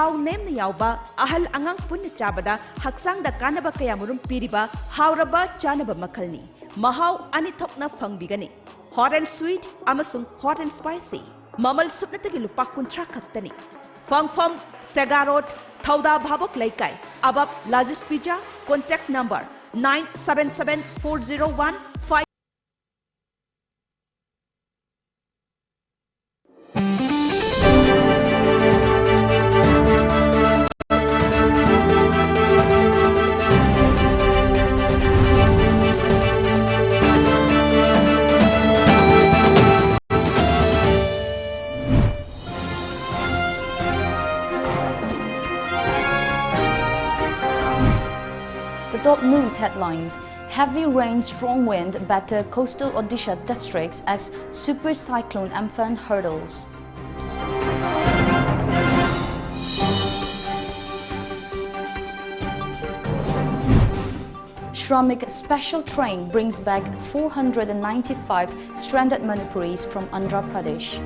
Thau nemna yauba ahal angang punna chabada haksangda kanaba kayamurum piriba hauraba chanaba makalni. Mahau ani thokna fangbigani. Hot and sweet amasung hot and spicy. Mamal supnatagi lupa kuntra khaktani. Fangfam Segarot Thauda Bhabok Laikai Abab Lajis Pizza contact number 977-401-5. Top news headlines. Heavy rain, strong wind batter coastal Odisha districts as super cyclone Amphan hurdles. Shramik special train brings back 495 stranded Manipuris from Andhra Pradesh.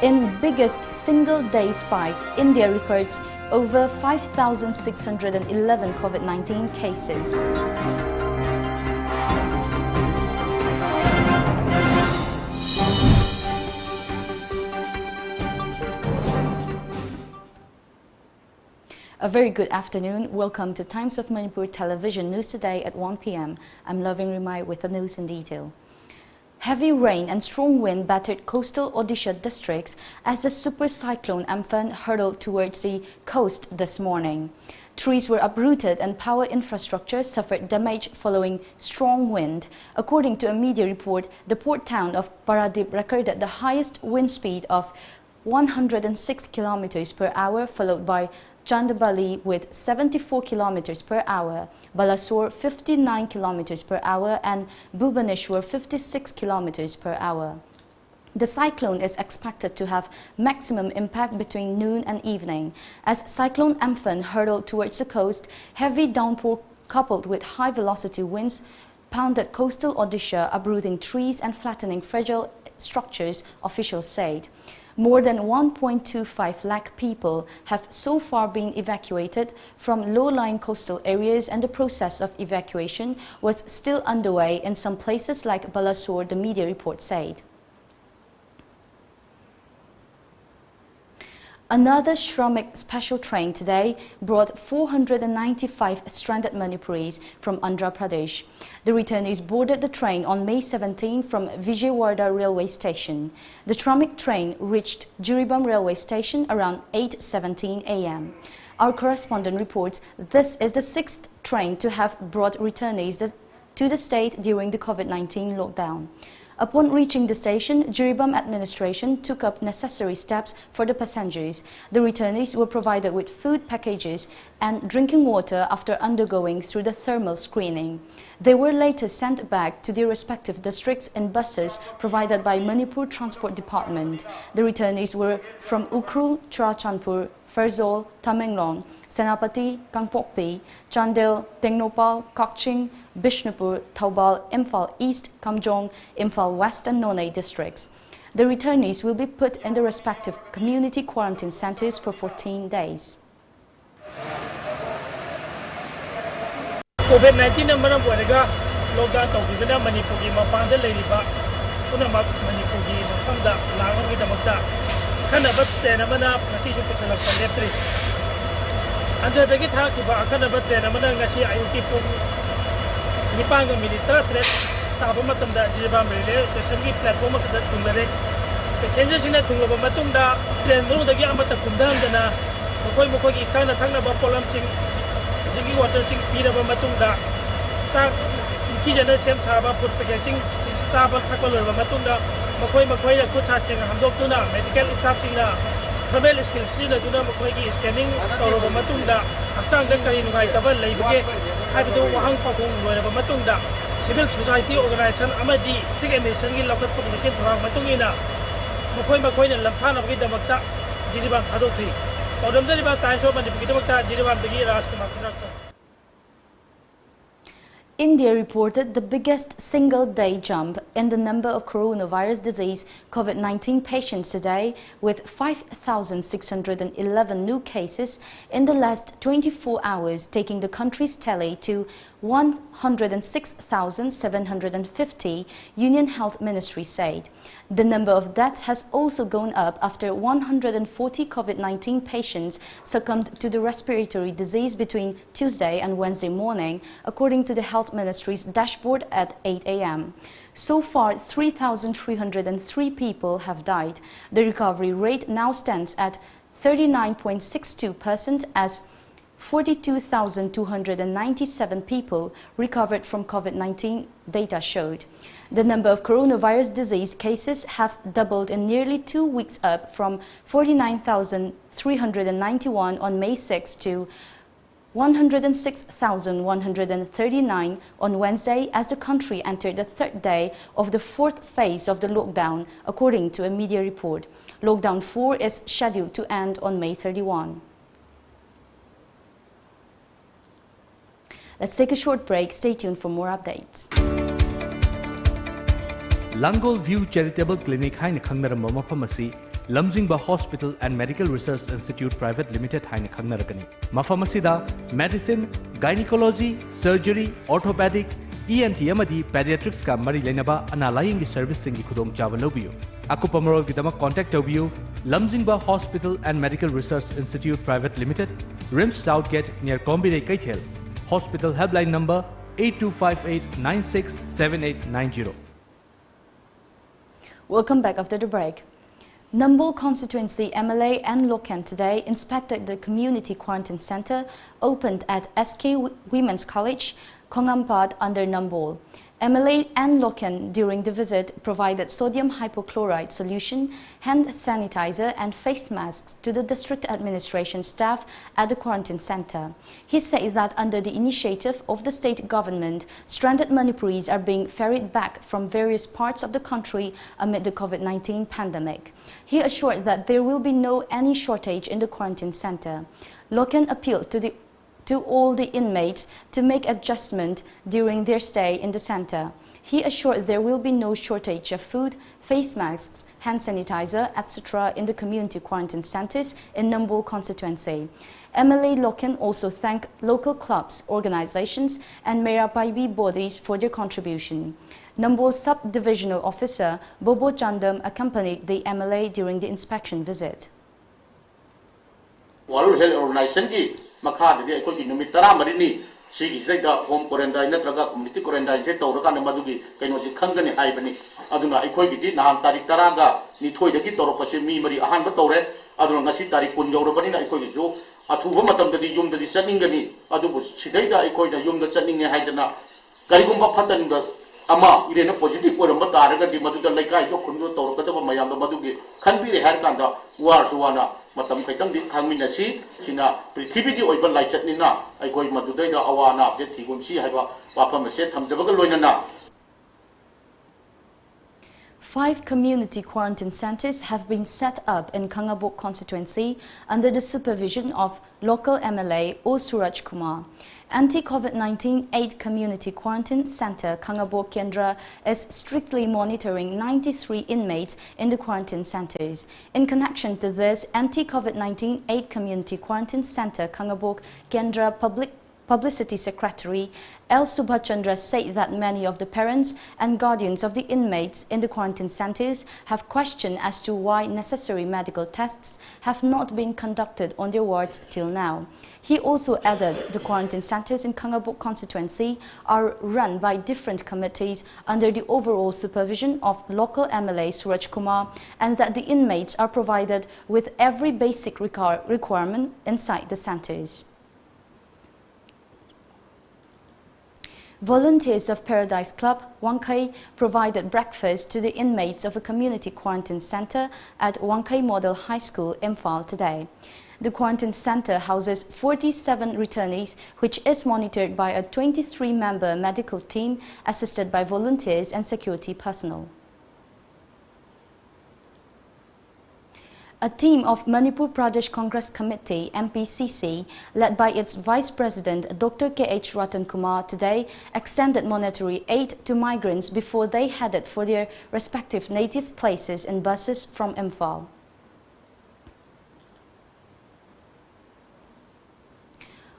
In biggest single-day spike, India records over 5,611 COVID-19 cases. A very good afternoon. Welcome to Times of Manipur Television News Today at 1 p.m. I'm Loving Rimai with the news in detail. Heavy rain and strong wind battered coastal Odisha districts as the super cyclone Amphan hurtled towards the coast this morning. Trees were uprooted and power infrastructure suffered damage following strong wind. According to a media report, the port town of Paradip recorded the highest wind speed of 106 km per hour, followed by Chandabali with 74 km per hour, Balasore 59 km per hour and Bhubaneswar 56 km per hour. The cyclone is expected to have maximum impact between noon and evening. As Cyclone Amphan hurtled towards the coast, heavy downpour coupled with high-velocity winds pounded coastal Odisha, uprooting trees and flattening fragile structures, officials said. More than 1.25 lakh people have so far been evacuated from low-lying coastal areas, and the process of evacuation was still underway in some places like Balasore, the media report said. Another Shramik special train today brought 495 stranded Manipuris from Andhra Pradesh. The returnees boarded the train on May 17 from Vijayawada railway station. The Shramik train reached Jiribam railway station around 8:17 a.m. Our correspondent reports this is the sixth train to have brought returnees to the state during the COVID-19 lockdown. Upon reaching the station, Jiribam administration took up necessary steps for the passengers. The returnees were provided with food packages and drinking water after undergoing through the thermal screening. They were later sent back to their respective districts in buses provided by Manipur Transport Department. The returnees were from Ukhrul, Churachandpur, Ferzol, Tamenglong, Senapati, Kangpokpi, Chandel, Tengnopal, Kakching, Bishnupur, Thoubal, Imphal East, Kamjong, Imphal West and Nonai districts. The returnees will be put in the respective community quarantine centers for 14 days. COVID-19 naman ang buwalaga, lockdown tawagin na Manipuri mapanda layliba, unamak Manipuri mapanda langang idamagda. Kanabat naman na nasisyo po sa lagpaletris. Anda dagit hakiba kanabat naman na ngasi ayuti pong Nipanga militer threat tabo matamda Jiribam railway station ki platform makada tungare passenger sina tungaba matungda train no dagi amata kundam dana mokoi ki kana thangna ba problem sing digi water sing pira ba matungda sa ki jana sem chaba food packaging sa ba thakol ba matungda mokoi ya kucha sing hamdok tuna medical staff sing na travel skills sina tuna mokoi ki scanning toro ba matungda hakchang dang kari nugai tabal leibge habidu wahang pagong loiraba matungda civil society organization amadi sig emission gi lokat publication thorang matungina mokoi na lamphana gi damakta Jiribam hadothi odam Jiribam Times of Manipur gi damakta Jiribam dagi Rajkumar Kunakta. India reported the biggest single-day jump in the number of coronavirus disease COVID-19 patients today, with 5,611 new cases in the last 24 hours, taking the country's tally to 106,750, Union Health Ministry said. The number of deaths has also gone up after 140 COVID-19 patients succumbed to the respiratory disease between Tuesday and Wednesday morning, according to the Health Ministry's dashboard at 8 a.m. So far, 3,303 people have died. The recovery rate now stands at 39.62% as 42,297 people recovered from COVID-19, data showed. The number of coronavirus disease cases have doubled in nearly 2 weeks, up from 49,391 on May 6 to 106,139 on Wednesday, as the country entered the third day of the fourth phase of the lockdown, according to a media report. Lockdown 4 is scheduled to end on May 31. Let's take a short break. Stay tuned for more updates. Langol View Charitable Clinic haina khangnaram mafamasi Lamjingba Hospital and Medical Research Institute Private Limited haina khangnarakani. Mafamasida medicine, gynecology, surgery, orthopedic, ENT amadi pediatrics ka mari lenaba analayingi service singi khudong chawa lobiyo. Akupa marol gidama contact tobiyo Lamjingba Hospital and Medical Research Institute Private Limited, RIMS Southgate near Kombire Kaithel. Hospital helpline number 8258967890. Welcome back after the break. Nambol constituency MLA Ann Loken today inspected the community quarantine center opened at SK Women's College, Kongampad under Nambol. MLA Ann Loken during the visit provided sodium hypochlorite solution, hand sanitizer and face masks to the district administration staff at the quarantine center. He said that under the initiative of the state government, stranded Manipuris are being ferried back from various parts of the country amid the COVID-19 pandemic. He assured that there will be no any shortage in the quarantine center. Loken appealed to all the inmates to make adjustment during their stay in the center. He assured there will be no shortage of food, face masks, hand sanitizer, etc. in the community quarantine centers in Nambol constituency. MLA Loken also thanked local clubs, organizations and Merapaibi bodies for their contribution. Nambol Sub-Divisional Officer Bobo Chandam accompanied the MLA during the inspection visit. World Health Organization ki makha de ko ki numit tara marini sigi zaida home quarantine natraga community quarantine je tawra na madugi kaino si khangani haibani aduna ikoi gi nahan tarik tara ga ni thoi de ki torok se mi mari ahan ba tawre aduna ngasi tarik kun jawro bani na ikoi gi jo athuba matam dadi yum dadi chaningani adubu sidai da ikoi na yum da chaninge haidana karigumba phatan da ama irena positive oramba taraga di madu da laikai do khundu tawra ka da mayam da madugi khanbi re har kanda war suwana matam khaitang di khangmina si sina prithvi di oiba laichat ni na aikoi madudai da awana je thigum si haiba wafam se thamjabaga loinana. 5 community quarantine centers have been set up in Kangabok constituency under the supervision of local MLA O. Suraj Kumar. Anti-COVID-19 8 Community Quarantine Center Kangabok Kendra is strictly monitoring 93 inmates in the quarantine centers. In connection to this, Anti-COVID-19 8 Community Quarantine Center Kangabok Kendra Publicity Secretary L. Subhachandra said that many of the parents and guardians of the inmates in the quarantine centers have questioned as to why necessary medical tests have not been conducted on their wards till now. He also added the quarantine centers in Kangabok constituency are run by different committees under the overall supervision of local MLA Suraj Kumar, and that the inmates are provided with every basic requirement inside the centers. Volunteers of Paradise Club, Wangkai, provided breakfast to the inmates of a community quarantine center at Wangkai Model High School, Imphal today. The quarantine center houses 47 returnees, which is monitored by a 23-member medical team assisted by volunteers and security personnel. A team of Manipur Pradesh Congress Committee (MPCC), led by its Vice President Dr. K.H. Ratan Kumar, today extended monetary aid to migrants before they headed for their respective native places in buses from Imphal.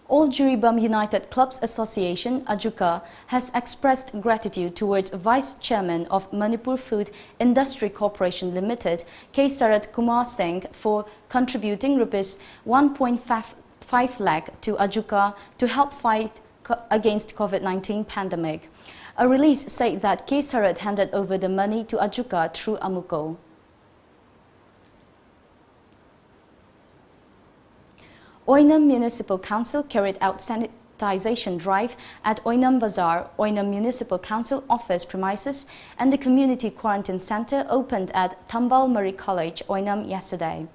All Jiribam United Clubs Association, AJUCA, has expressed gratitude towards Vice Chairman of Manipur Food Industry Corporation Limited, K. Sarat Kumar Singh, for contributing Rs 1.5 lakh to AJUCA to help fight against COVID-19 pandemic. A release said that K. Sarat handed over the money to AJUCA through AMUCO. Oinam Municipal Council carried out sanitization drive at Oinam Bazaar, Oinam Municipal Council office premises, and the community quarantine center opened at Tambal Mari College, Oinam, yesterday.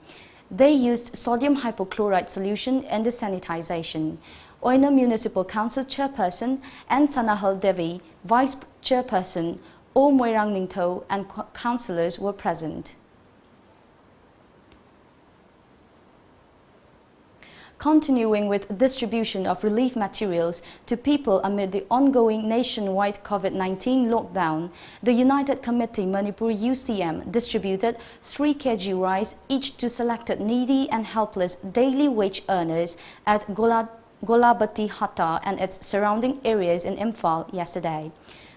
They used sodium hypochlorite solution in the sanitization. Oinam Municipal Council Chairperson and Sanahal Devi, Vice Chairperson, O Moirang Ningtho, and councillors were present. Continuing with distribution of relief materials to people amid the ongoing nationwide COVID-19 lockdown, the United Committee Manipur UCM distributed 3 kg rice each to selected needy and helpless daily wage earners at Golabati Hatta and its surrounding areas in Imphal yesterday.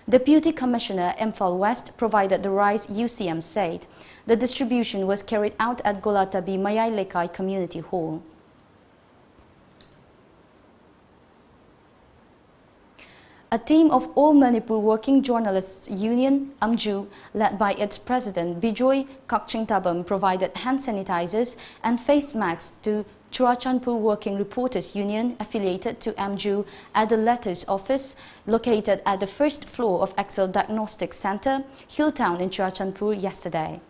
Deputy Commissioner Imphal West provided the rice, UCM said. The distribution was carried out at Golatabi Mayai Lekai Community Hall. A team of All Manipur Working Journalists Union, AMJU, led by its president Bijoy Kakchingtabam, provided hand sanitizers and face masks to Churachandpur Working Reporters Union, affiliated to AMJU, at the latter's office located at the first floor of Excel Diagnostic Center, Hilltown in Churachandpur yesterday.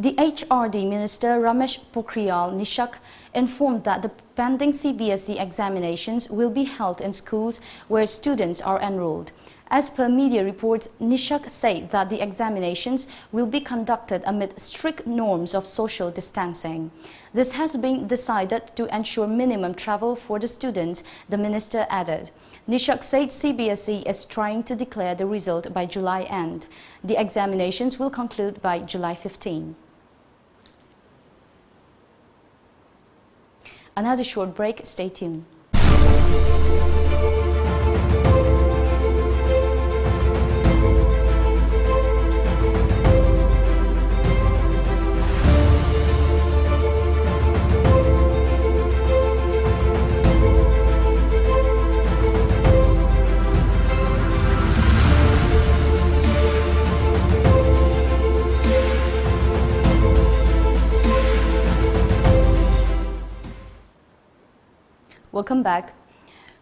The HRD Minister Ramesh Pokhriyal Nishak informed that the pending CBSE examinations will be held in schools where students are enrolled. As per media reports, Nishak said that the examinations will be conducted amid strict norms of social distancing. This has been decided to ensure minimum travel for the students, the minister added. Nishak said CBSE is trying to declare the result by July end. The examinations will conclude by July 15. Another short break, stay tuned. Welcome back.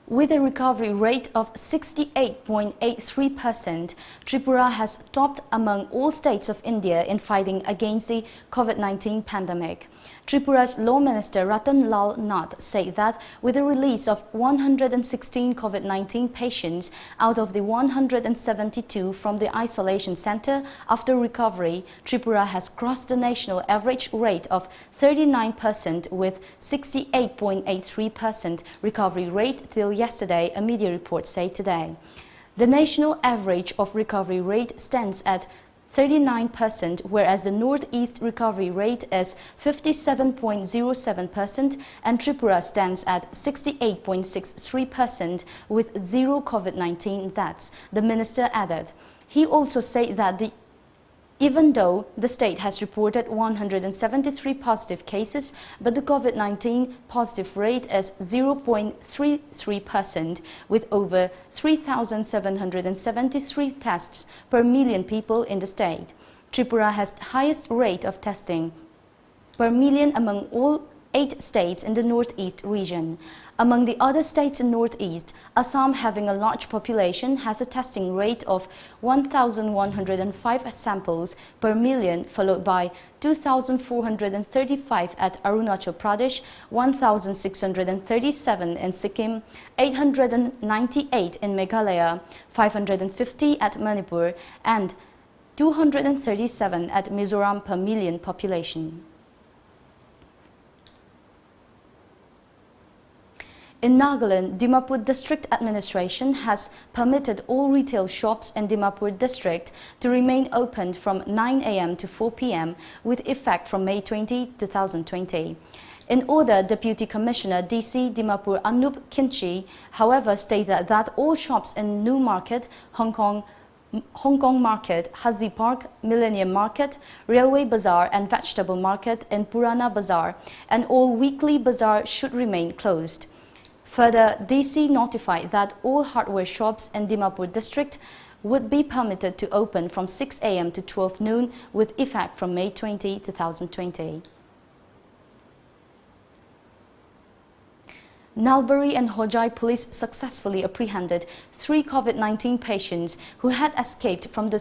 With a recovery rate of 68.83%, Tripura has topped among all states of India in fighting against the COVID-19 pandemic. Tripura's Law Minister Ratan Lal Nath said that with the release of 116 COVID-19 patients out of the 172 from the isolation center after recovery, Tripura has crossed the national average rate of 39% with 68.83% recovery rate till yesterday, a media report said today. The national average of recovery rate stands at 39%, whereas the Northeast recovery rate is 57.07% and Tripura stands at 68.63% with 0 COVID-19 deaths, the minister added. He also said that even though the state has reported 173 positive cases, but the COVID-19 positive rate is 0.33% with over 3,773 tests per million people in the state. Tripura has the highest rate of testing per million among all 8 states in the Northeast region. Among the other states in Northeast, Assam, having a large population, has a testing rate of 1,105 samples per million, followed by 2,435 at Arunachal Pradesh, 1,637 in Sikkim, 898 in Meghalaya, 550 at Manipur, and 237 at Mizoram per million population. In Nagaland, Dimapur District Administration has permitted all retail shops in Dimapur District to remain open from 9 a.m. to 4 p.m. with effect from May 20, 2020. In order, Deputy Commissioner DC Dimapur Anup Kinchi, however, stated that all shops in New Market, Hong Kong Market, Hazi Park, Millennium Market, Railway Bazaar and Vegetable Market in Purana Bazaar and all weekly bazaar should remain closed. Further, DC notified that all hardware shops in Dimapur District would be permitted to open from 6 a.m. to 12 noon with effect from May 20, 2020. Nalbari and Hojai police successfully apprehended 3 COVID-19 patients who had escaped from the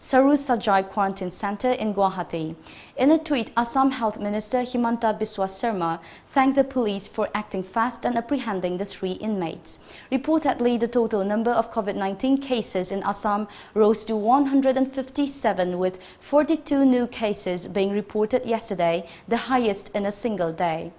Sarusajai Quarantine Center in Guwahati. In a tweet, Assam Health Minister Himanta Biswa Sarma thanked the police for acting fast and apprehending the 3 inmates. Reportedly, the total number of COVID-19 cases in Assam rose to 157, with 42 new cases being reported yesterday, the highest in a single day.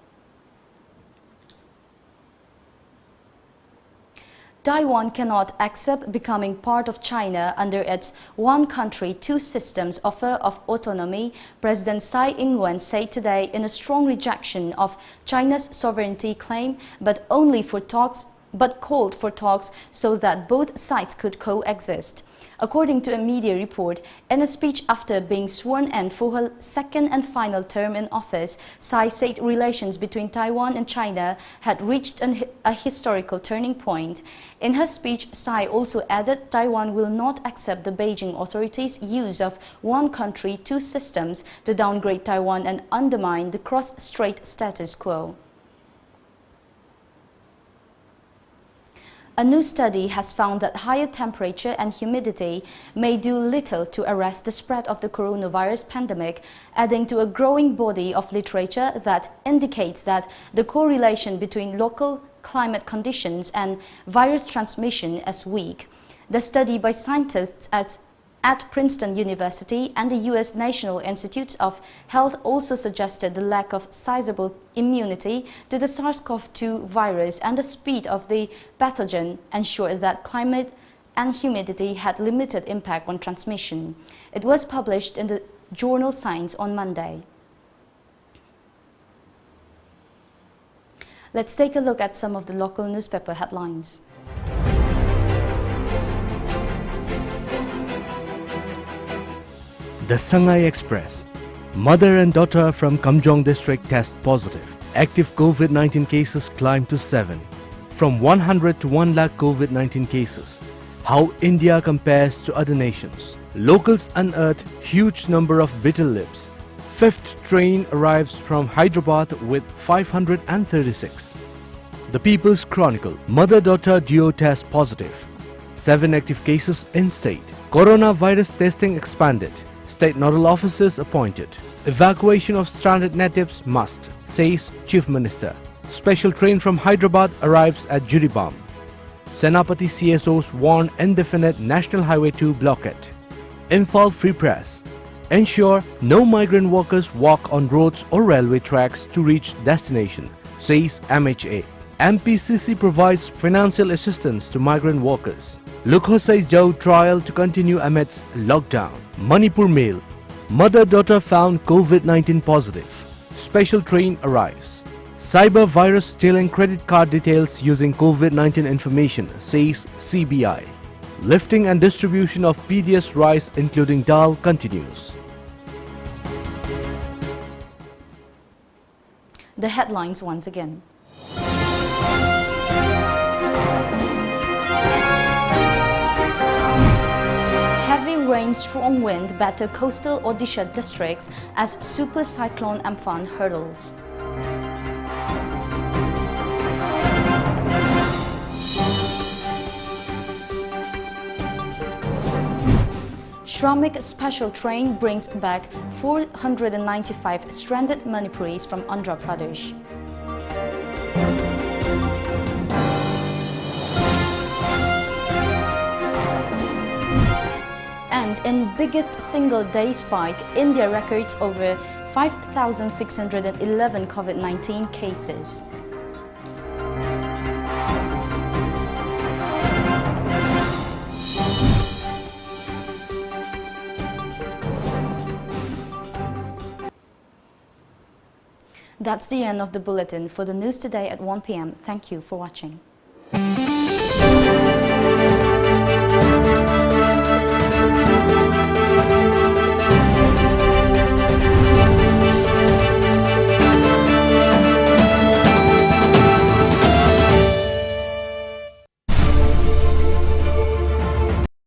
Taiwan cannot accept becoming part of China under its one country, two systems offer of autonomy, President Tsai Ing-wen said today in a strong rejection of China's sovereignty claim, but called for talks so that both sides could coexist. According to a media report, in a speech after being sworn in for her second and final term in office, Tsai said relations between Taiwan and China had reached a historical turning point. In her speech, Tsai also added Taiwan will not accept the Beijing authorities' use of one country, two systems to downgrade Taiwan and undermine the cross-strait status quo. A new study has found that higher temperature and humidity may do little to arrest the spread of the coronavirus pandemic, adding to a growing body of literature that indicates that the correlation between local climate conditions and virus transmission is weak. The study by scientists at Princeton University and the U.S. National Institutes of Health also suggested the lack of sizable immunity to the SARS-CoV-2 virus and the speed of the pathogen ensured that climate and humidity had limited impact on transmission. It was published in the journal Science on Monday. Let's take a look at some of the local newspaper headlines. The Sangai Express. Mother and daughter from Kamjong district test positive. Active COVID-19 cases climb to 7. From 100 to 1 lakh COVID-19 cases. How India compares to other nations. Locals unearth huge number of betel lips. 5th train arrives from Hyderabad with 536. The People's Chronicle. Mother-daughter duo test positive. 7 active cases in state. Coronavirus testing expanded. State nodal officers appointed. Evacuation of stranded natives must, says Chief Minister. Special train from Hyderabad arrives at Jiribam. Senapati CSOs warn indefinite National Highway 2 blockade. Imphal Free Press. Ensure no migrant workers walk on roads or railway tracks to reach destination, says MHA. MPCC provides financial assistance to migrant workers. Lukho Jau trial to continue amidst lockdown. Manipur Mail. Mother-daughter found COVID-19 positive. Special train arrives. Cyber virus stealing credit card details using COVID-19 information, says CBI. Lifting and distribution of PDS rice including dal continues. The headlines once again. Heavy rain, strong wind batter coastal Odisha districts as super cyclone Amphan hurdles. Shramik special train brings back 495 stranded Manipuris from Andhra Pradesh. And in biggest single day spike, India records over 5,611 COVID-19 cases. That's the end of the bulletin. For the news today at 1 p.m. Thank you for watching.